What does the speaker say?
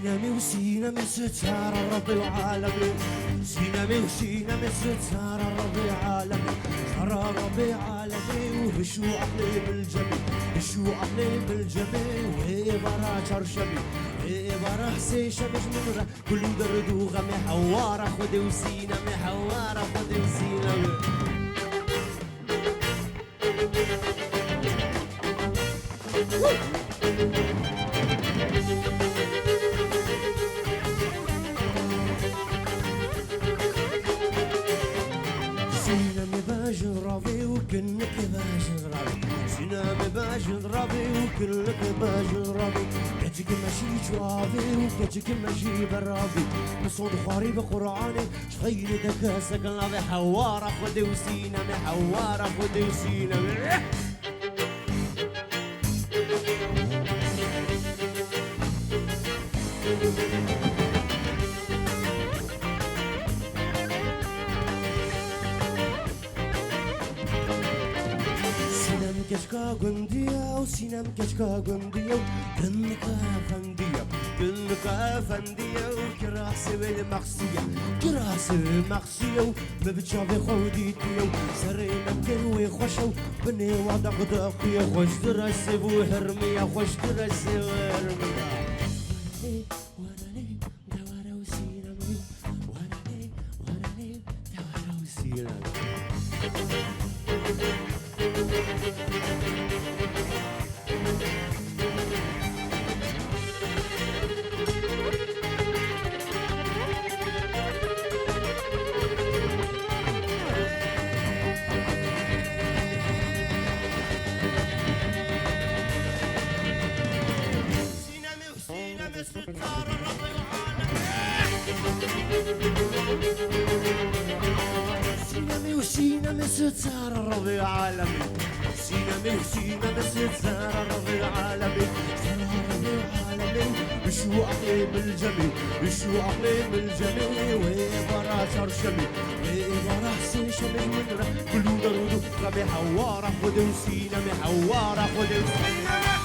سينامي وسينامي ستار ربي عالمي، سينامي وسينامي ستار ربي عالمي، ترى ربي عالمي وهشو عقلي بالجميل، هشو عقلي بالجميل وهي برا شرشبي، هي برا حسي شمش نمرة كل دردو غمي حوارة خدي وسينامي حوارة خدي وسينامي. سينامي باجن رابي وكنك باجن رابي، سينامي باجن رابي وكلك باجن رابي، كتك ماشي جوابي وكتك ماشي برابي، نصود خواري بقرعاني شخيني دكاسك نابي حوارة خدي وسينامي حوارة خدي وسينامي. سينام كشكا قندية وسينام كشكا قندية كنك أفندية كنك أفندية وكراسي بالمقصية كراسي المقصية مبتشافي خوديتية سري مكن ويخشو بني وضع دقية خوش درسي وحرمية خوش درسي وحرمية. وانا لي دوارة وسينامي وانا لي دوارة وسينامي. سينامي وسينامي ستار ربي عالمي، سينامي وسينامي ستار ربي عالمي، ستار ربي عالمي بشو عقلي بالجميل بشو عقلي بالجميل وهي برا شرشمي وهي برا حسين شمي من كل درود ربي حوارة خدي وسينامي حوارة خدي وسينامي.